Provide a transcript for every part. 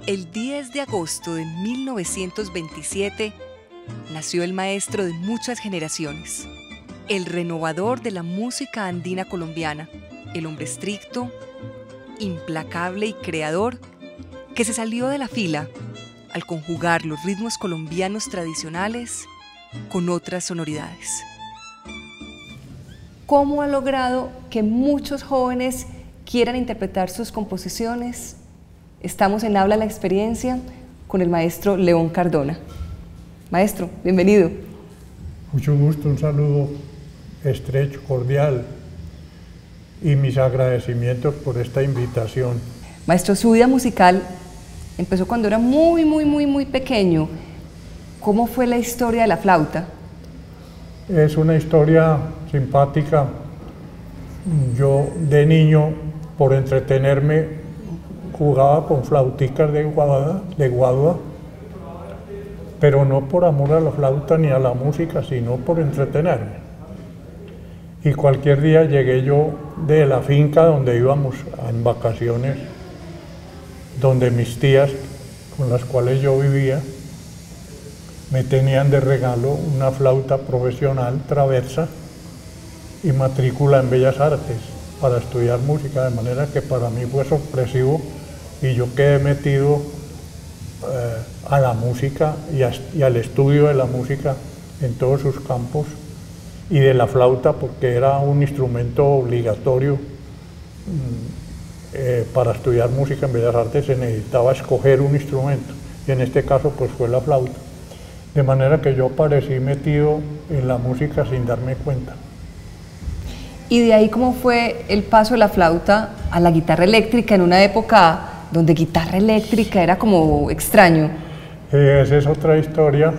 El 10 de agosto de 1927 nació el maestro de muchas generaciones, el renovador de la música andina colombiana, el hombre estricto, implacable y creador que se salió de la fila al conjugar los ritmos colombianos tradicionales con otras sonoridades. ¿Cómo ha logrado que muchos jóvenes quieran interpretar sus composiciones? Estamos en Habla la Experiencia con el maestro León Cardona. Maestro, bienvenido. Mucho gusto, un saludo estrecho, cordial y mis agradecimientos por esta invitación. Maestro, su vida musical empezó cuando era muy pequeño. ¿Cómo fue la historia de la flauta? Es una historia simpática. Yo de niño, por entretenerme, jugaba con flauticas de guadua, pero no por amor a la flauta ni a la música, sino por entretenerme. Y cualquier día llegué yo de la finca donde íbamos en vacaciones, donde mis tías, con las cuales yo vivía, me tenían de regalo una flauta profesional traversa y matrícula en Bellas Artes para estudiar música, de manera que para mí fue sorpresivo y yo quedé metido a la música y al estudio de la música en todos sus campos, y de la flauta porque era un instrumento obligatorio. Para estudiar música en Bellas Artes se necesitaba escoger un instrumento, y en este caso pues fue la flauta. De manera que yo aparecí metido en la música sin darme cuenta. ¿Y de ahí cómo fue el paso de la flauta a la guitarra eléctrica en una época donde guitarra eléctrica era como extraño? Esa es otra historia.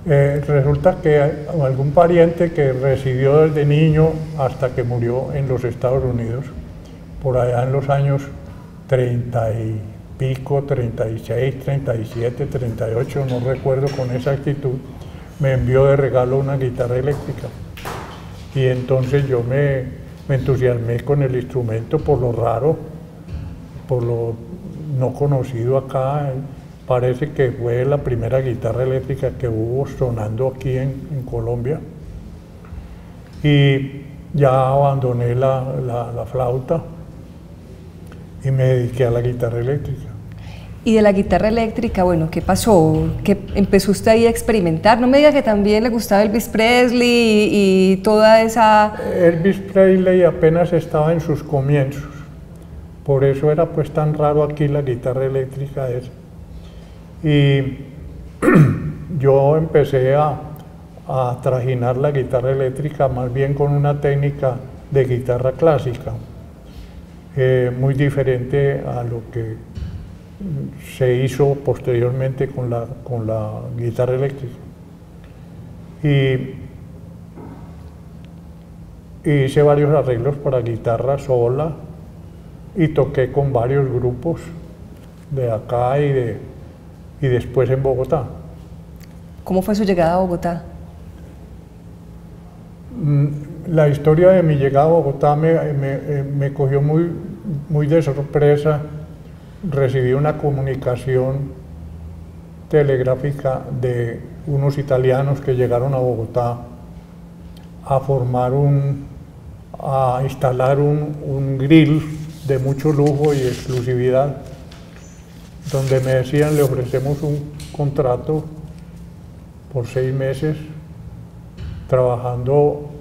Resulta que algún pariente que residió desde niño hasta que murió en los Estados Unidos, por allá en los años 30 y pico, 36, 37, 38, no recuerdo con exactitud, me envió de regalo una guitarra eléctrica. Y entonces yo me entusiasmé con el instrumento por lo raro, por lo no conocido acá. Parece que fue la primera guitarra eléctrica que hubo sonando aquí en Colombia. Y ya abandoné la flauta y me dediqué a la guitarra eléctrica. Y de la guitarra eléctrica, bueno, ¿qué pasó? ¿Qué empezó usted ahí a experimentar? No me diga que también le gustaba Elvis Presley y toda esa... Elvis Presley apenas estaba en sus comienzos, por eso era pues tan raro aquí la guitarra eléctrica esa. Y yo empecé a trajinar la guitarra eléctrica más bien con una técnica de guitarra clásica, muy diferente a lo que se hizo posteriormente con la guitarra eléctrica. Y hice varios arreglos para guitarra sola y toqué con varios grupos de acá y después en Bogotá. ¿Cómo fue su llegada a Bogotá? La historia de mi llegada a Bogotá me cogió muy de sorpresa. Recibí una comunicación telegráfica de unos italianos que llegaron a Bogotá a instalar un grill de mucho lujo y exclusividad, donde me decían: le ofrecemos un contrato por 6 meses, trabajando,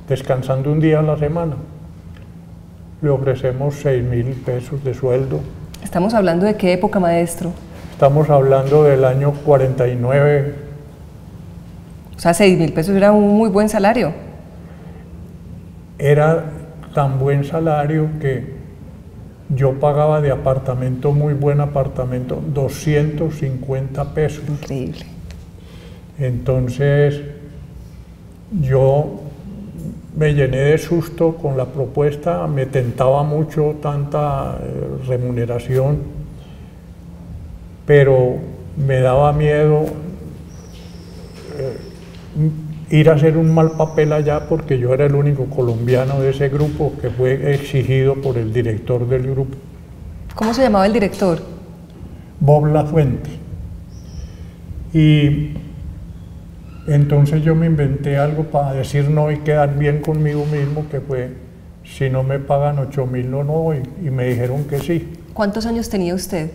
descansando un día a la semana. Le ofrecemos 6.000 pesos de sueldo. ¿Estamos hablando de qué época, maestro? Estamos hablando del año 49. O sea, 6.000 pesos era un muy buen salario. Era tan buen salario que yo pagaba de apartamento, muy buen apartamento, 250 pesos. Increíble. Entonces yo me llené de susto con la propuesta, me tentaba mucho tanta remuneración, pero me daba miedo ir a hacer un mal papel allá, porque yo era el único colombiano de ese grupo que fue exigido por el director del grupo. ¿Cómo se llamaba el director? Bob Lafuente. Y entonces yo me inventé algo para decir no y quedar bien conmigo mismo, que fue, si no me pagan 8.000 no voy, y me dijeron que sí. ¿Cuántos años tenía usted?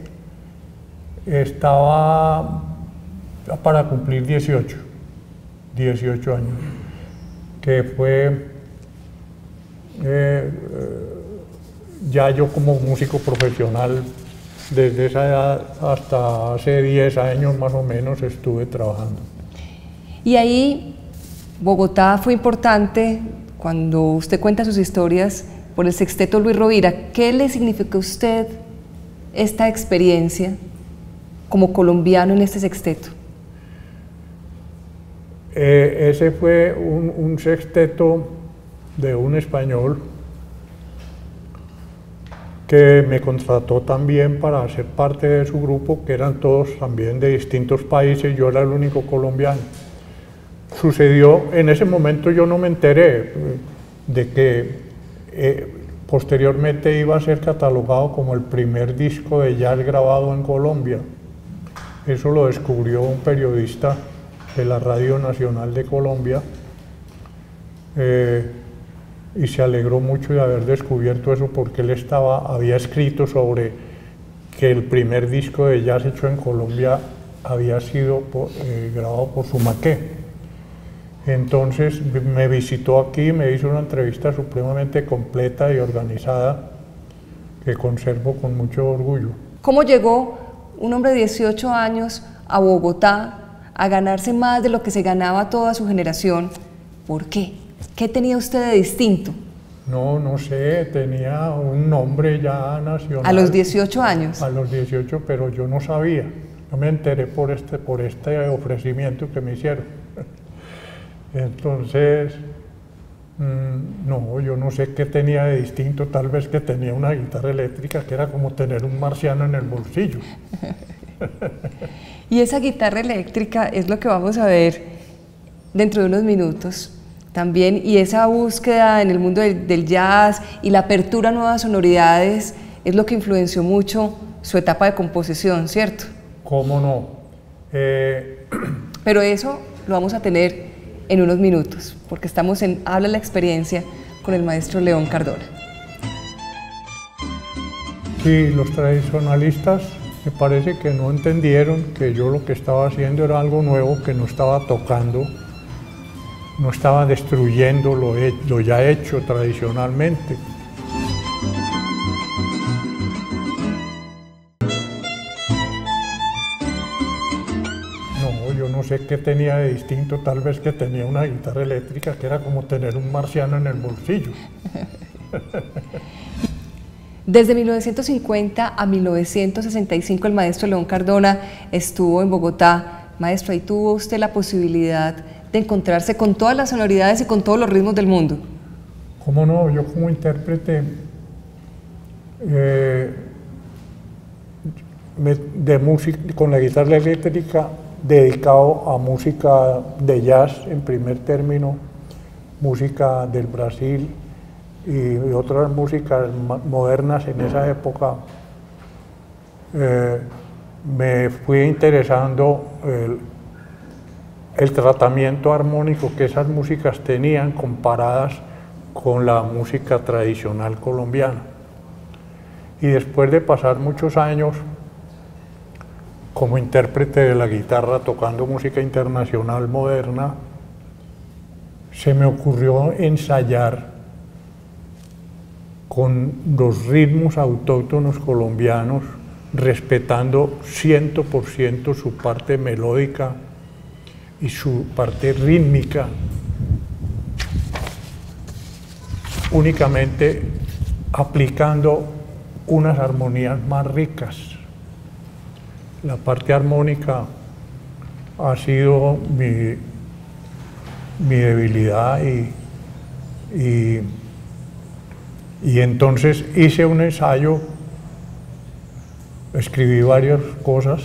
Estaba para cumplir 18 años, que fue ya yo como músico profesional, desde esa edad hasta hace 10 años más o menos estuve trabajando. Y ahí Bogotá fue importante cuando usted cuenta sus historias por el sexteto Luis Rovira. ¿Qué le significó a usted esta experiencia como colombiano en este sexteto? Ese fue un sexteto de un español que me contrató también para ser parte de su grupo, que eran todos también de distintos países, yo era el único colombiano. Sucedió, en ese momento yo no me enteré de que posteriormente iba a ser catalogado como el primer disco de jazz grabado en Colombia. Eso lo descubrió un periodista de la Radio Nacional de Colombia y se alegró mucho de haber descubierto eso, porque él había escrito sobre que el primer disco de jazz hecho en Colombia había sido grabado por Sumaqué. Entonces me visitó aquí, me hizo una entrevista supremamente completa y organizada que conservo con mucho orgullo. ¿Cómo llegó un hombre de 18 años a Bogotá a ganarse más de lo que se ganaba toda su generación? ¿Por qué? ¿Qué tenía usted de distinto? No sé, tenía un nombre ya nacional. ¿A los 18 años? A los 18, pero yo no sabía. Yo me enteré por este ofrecimiento que me hicieron. Entonces, no, yo no sé qué tenía de distinto, tal vez que tenía una guitarra eléctrica, que era como tener un marciano en el bolsillo. Y esa guitarra eléctrica es lo que vamos a ver dentro de unos minutos también, y esa búsqueda en el mundo del jazz y la apertura a nuevas sonoridades es lo que influenció mucho su etapa de composición, ¿cierto? ¿Cómo no? Pero eso lo vamos a tener en unos minutos, porque estamos en Habla la Experiencia con el maestro León Cardona. Sí, los tradicionalistas me parece que no entendieron que yo lo que estaba haciendo era algo nuevo, que no estaba tocando, no estaba destruyendo lo ya hecho tradicionalmente. Yo no sé qué tenía de distinto, tal vez que tenía una guitarra eléctrica, que era como tener un marciano en el bolsillo. Desde 1950 a 1965 el maestro León Cardona estuvo en Bogotá. Maestro, ahí tuvo usted la posibilidad de encontrarse con todas las sonoridades y con todos los ritmos del mundo. ¿Cómo no? Yo como intérprete de música con la guitarra eléctrica, dedicado a música de jazz en primer término, música del Brasil y otras músicas modernas en esa época, me fui interesando el tratamiento armónico que esas músicas tenían comparadas con la música tradicional colombiana. Y después de pasar muchos años como intérprete de la guitarra tocando música internacional moderna, se me ocurrió ensayar con los ritmos autóctonos colombianos, respetando 100% su parte melódica y su parte rítmica, únicamente aplicando unas armonías más ricas. La parte armónica ha sido mi debilidad y entonces hice un ensayo, escribí varias cosas.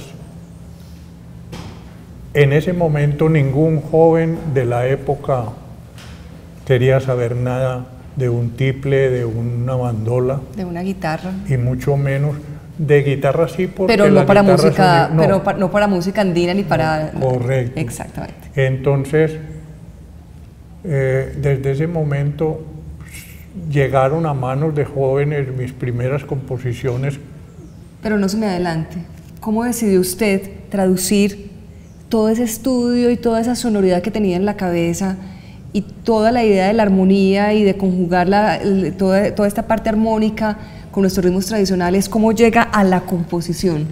En ese momento ningún joven de la época quería saber nada de un tiple, de una bandola. De una guitarra. Y mucho menos De guitarra sí, porque pero no para música, no. pero no para música andina ni para... Correcto. Exactamente. Entonces, desde ese momento llegaron a manos de jóvenes mis primeras composiciones. Pero no se me adelante. ¿Cómo decidió usted traducir todo ese estudio y toda esa sonoridad que tenía en la cabeza y toda la idea de la armonía y de conjugar toda esta parte armónica con nuestros ritmos tradicionales? ¿Cómo llega a la composición?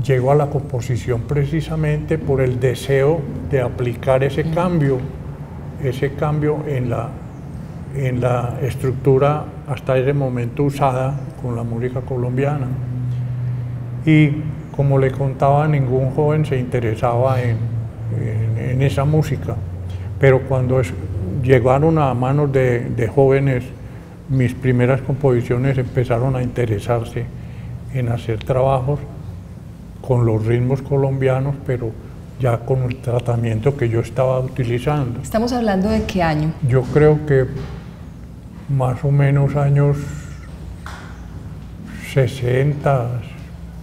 Llego a la composición precisamente por el deseo de aplicar ese cambio en la estructura hasta ese momento usada con la música colombiana. Y como le contaba, ningún joven se interesaba en esa música, pero cuando llegaron a manos de jóvenes, mis primeras composiciones empezaron a interesarse en hacer trabajos con los ritmos colombianos, pero ya con el tratamiento que yo estaba utilizando. ¿Estamos hablando de qué año? Yo creo que más o menos años 60,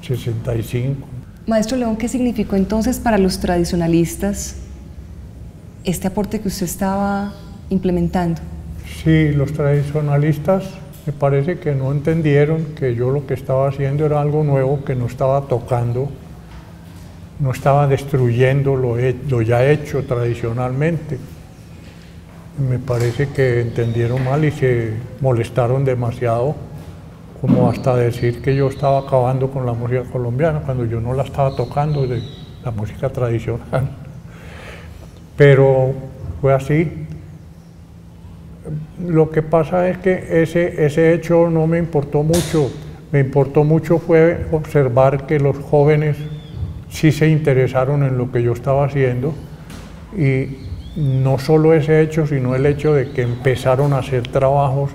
65. Maestro León, ¿qué significó entonces para los tradicionalistas este aporte que usted estaba implementando? Sí, los tradicionalistas me parece que no entendieron que yo lo que estaba haciendo era algo nuevo, que no estaba tocando, no estaba destruyendo lo ya hecho tradicionalmente. Me parece que entendieron mal y se molestaron demasiado, como hasta decir que yo estaba acabando con la música colombiana, cuando yo no la estaba tocando, de la música tradicional. Pero fue así. Lo que pasa es que ese hecho no me importó mucho. Me importó mucho fue observar que los jóvenes sí se interesaron en lo que yo estaba haciendo, y no solo ese hecho, sino el hecho de que empezaron a hacer trabajos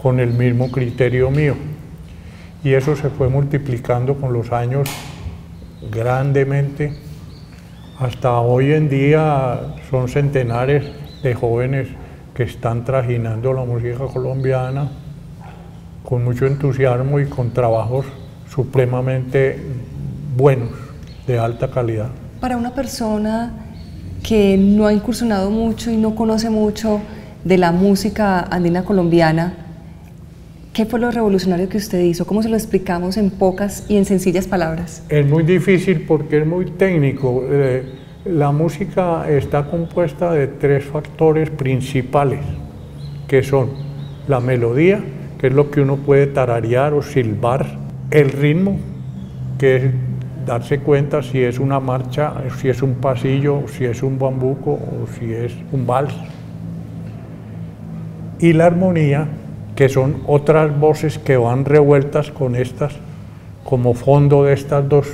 con el mismo criterio mío. Y eso se fue multiplicando con los años grandemente. Hasta hoy en día son centenares de jóvenes que están trajinando la música colombiana con mucho entusiasmo y con trabajos supremamente buenos, de alta calidad. Para una persona que no ha incursionado mucho y no conoce mucho de la música andina colombiana, ¿qué fue lo revolucionario que usted hizo? ¿Cómo se lo explicamos en pocas y en sencillas palabras? Es muy difícil porque es muy técnico. La música está compuesta de tres factores principales, que son la melodía, que es lo que uno puede tararear o silbar, el ritmo, que es darse cuenta si es una marcha, si es un pasillo, si es un bambuco o si es un vals, y la armonía, que son otras voces que van revueltas con estas, como fondo de estas dos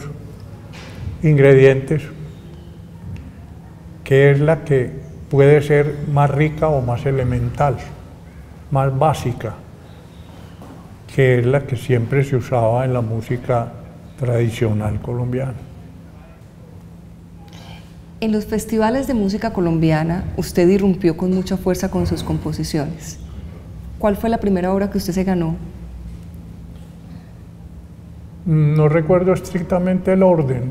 ingredientes, que es la que puede ser más rica o más elemental, más básica, que es la que siempre se usaba en la música tradicional colombiana. En los festivales de música colombiana, usted irrumpió con mucha fuerza con sus composiciones. ¿Cuál fue la primera obra que usted se ganó? No recuerdo estrictamente el orden,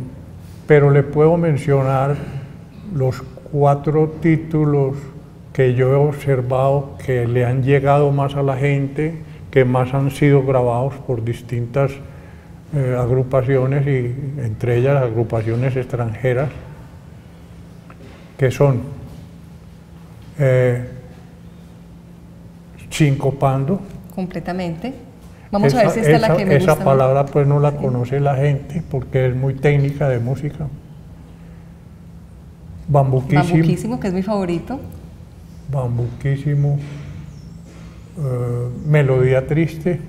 pero le puedo mencionar los 4 títulos que yo he observado que le han llegado más a la gente, que más han sido grabados por distintas agrupaciones, y entre ellas agrupaciones extranjeras, que son Sincopando. Completamente. Vamos a ver si esta es la que me gusta. Esa palabra pues no la conoce la gente porque es muy técnica de música. Bambuquísimo. Bambuquísimo, que es mi favorito. Bambuquísimo. Melodía Triste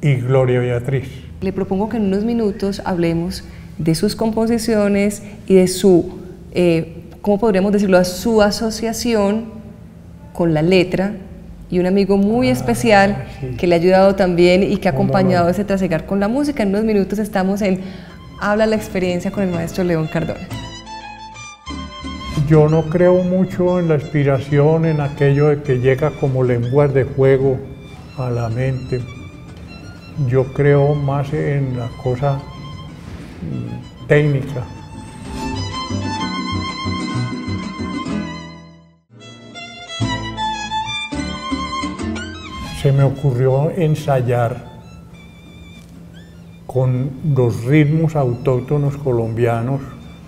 y Gloria Beatriz. Le propongo que en unos minutos hablemos de sus composiciones y de su, ¿cómo podríamos decirlo?, su asociación con la letra, y un amigo muy especial sí, que le ha ayudado también y que ha acompañado no, ese trasegar con la música. En unos minutos estamos en Habla la Experiencia con el maestro León Cardona. Yo no creo mucho en la inspiración, en aquello de que llega como lenguas de fuego a la mente. Yo creo más en la cosa técnica. Se me ocurrió ensayar con los ritmos autóctonos colombianos,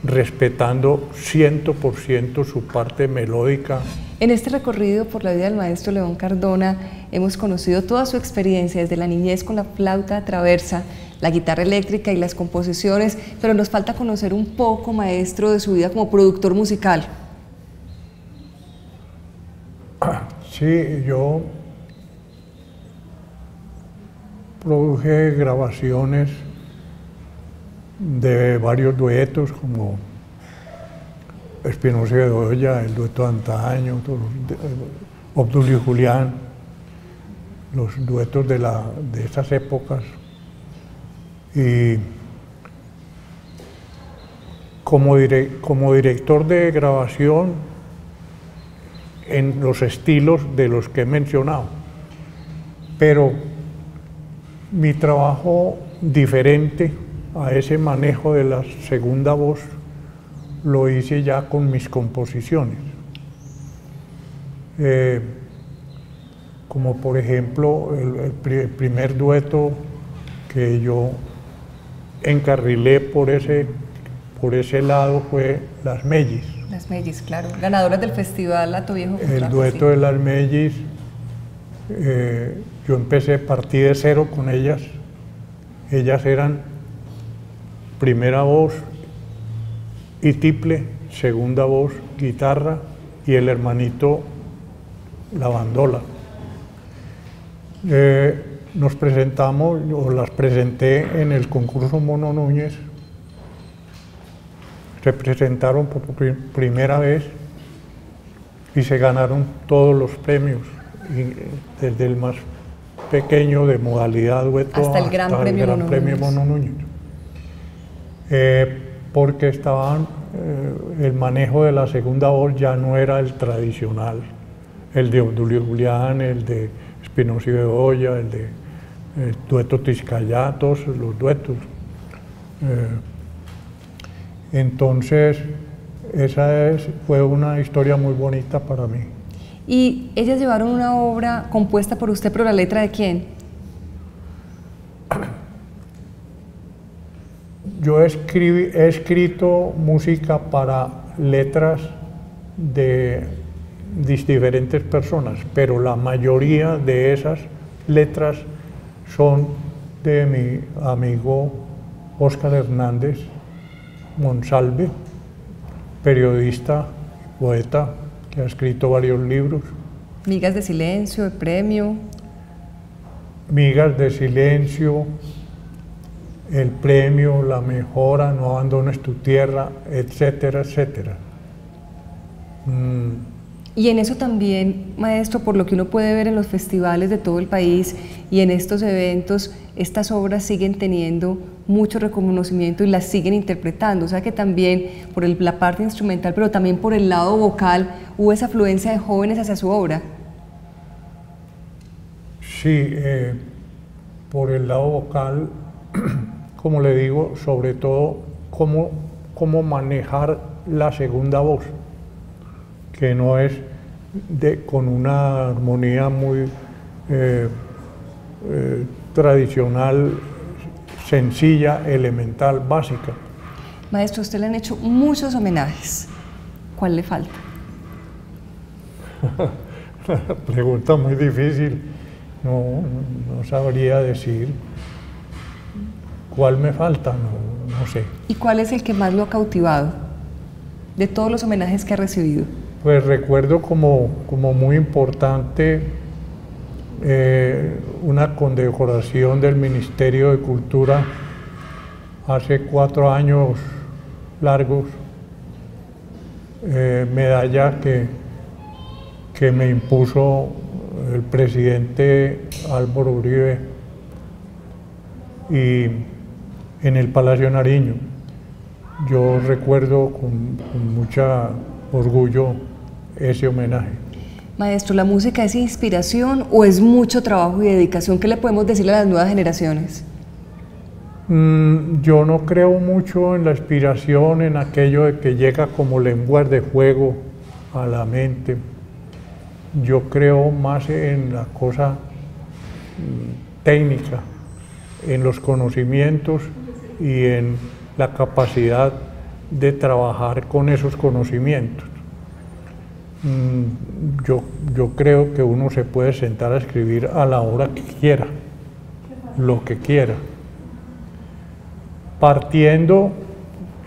respetando 100% su parte melódica. En este recorrido por la vida del maestro León Cardona hemos conocido toda su experiencia desde la niñez con la flauta traversa, la guitarra eléctrica y las composiciones, pero nos falta conocer un poco, maestro, de su vida como productor musical. Sí, yo produje grabaciones de varios duetos como Espinosa y Bedoya, el dueto de antaño, Obdulio y Julián, los duetos de esas épocas. Y como director de grabación en los estilos de los que he mencionado, pero mi trabajo diferente a ese manejo de la segunda voz lo hice ya con mis composiciones. Como por ejemplo el primer dueto que yo encarrilé por ese lado fue Las Mellis. Las Mellis, claro, ganadoras del festival Hato Viejo. El dueto de Las Mellis, yo partí de cero con ellas. Ellas eran primera voz y tiple, segunda voz, guitarra y el hermanito la bandola. Nos presentamos, o las presenté en el concurso Mono Núñez. Se presentaron por primera vez y se ganaron todos los premios, desde el más pequeño de modalidad dueto hasta el Gran Premio Mono Núñez. Porque el manejo de la segunda voz ya no era el tradicional, el de Obdulio y Julián, el de Espinosa y Bedoya, el dueto Tizcayá, todos los duetos. Entonces, fue una historia muy bonita para mí. Y ellas llevaron una obra compuesta por usted, pero ¿la letra de quién? Yo he escrito música para letras de diferentes personas, pero la mayoría de esas letras son de mi amigo Óscar Hernández Monsalve, periodista, poeta, que ha escrito varios libros. Migas de Silencio, El Premio. Migas de Silencio, El Premio, La Mejora, No abandones tu tierra, etcétera, etcétera. Y en eso también, maestro, por lo que uno puede ver en los festivales de todo el país y en estos eventos, estas obras siguen teniendo mucho reconocimiento y las siguen interpretando. O sea que también por la parte instrumental, pero también por el lado vocal, hubo esa afluencia de jóvenes hacia su obra. Sí, por el lado vocal, como le digo, sobre todo cómo manejar la segunda voz, que no es con una armonía muy tradicional, sencilla, elemental, básica. Maestro, a usted le han hecho muchos homenajes. ¿Cuál le falta? Pregunta muy difícil. No sabría decir cuál me falta, no sé. ¿Y cuál es el que más lo ha cautivado de todos los homenajes que ha recibido? Pues recuerdo como muy importante una condecoración del Ministerio de Cultura hace 4 años largos, medalla que me impuso el presidente Álvaro Uribe y en el Palacio Nariño. Yo recuerdo con mucho orgullo ese homenaje. Maestro, ¿la música es inspiración o es mucho trabajo y dedicación? ¿Qué le podemos decir a las nuevas generaciones? Yo no creo mucho en la inspiración, en aquello de que llega como lenguas de fuego a la mente. Yo creo más en la cosa técnica, en los conocimientos y en la capacidad de trabajar con esos conocimientos. Yo creo que uno se puede sentar a escribir a la hora que quiera, lo que quiera. Partiendo,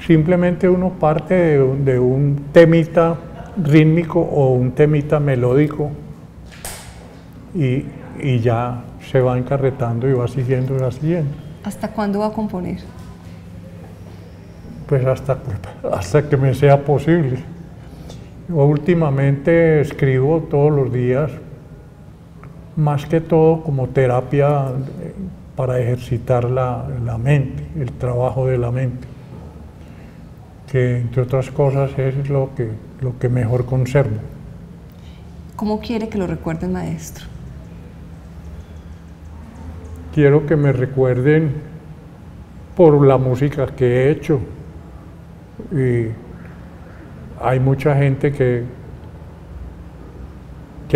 simplemente uno parte de un temita rítmico o un temita melódico y ya se va encarretando y va siguiendo y va siguiendo. ¿Hasta cuándo va a componer? Pues hasta que me sea posible. Yo últimamente escribo todos los días, más que todo como terapia para ejercitar la mente, el trabajo de la mente, que entre otras cosas es lo que mejor conservo. ¿Cómo quiere que lo recuerden, maestro? Quiero que me recuerden por la música que he hecho. Y hay mucha gente que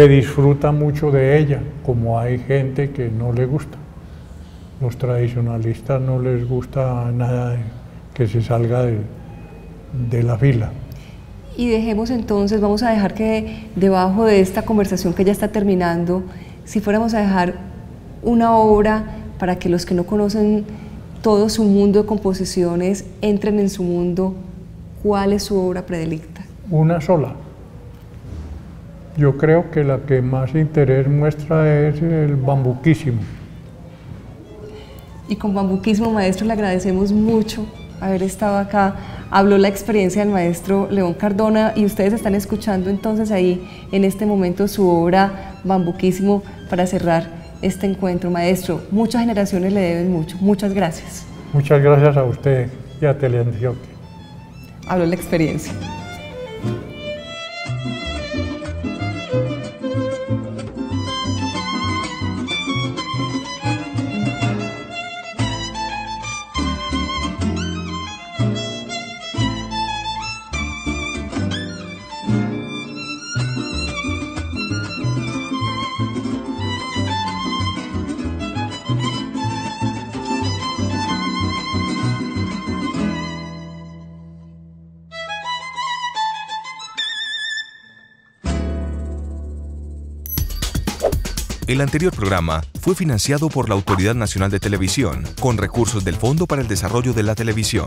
disfruta mucho de ella, como hay gente que no le gusta. Los tradicionalistas no les gusta nada que se salga de la fila. Y dejemos entonces, vamos a dejar que debajo de esta conversación que ya está terminando, si fuéramos a dejar una obra para que los que no conocen todo su mundo de composiciones entren en su mundo, ¿cuál es su obra predilecta? Una sola. Yo creo que la que más interés muestra es el Bambuquísimo. Y con Bambuquísimo, maestro, le agradecemos mucho haber estado acá. Habló la experiencia del maestro León Cardona y ustedes están escuchando entonces ahí en este momento su obra Bambuquísimo para cerrar este encuentro. Maestro, muchas generaciones le deben mucho. Muchas gracias. Muchas gracias a usted y a Teleantioquia. Habló la experiencia. El anterior programa fue financiado por la Autoridad Nacional de Televisión, con recursos del Fondo para el Desarrollo de la Televisión.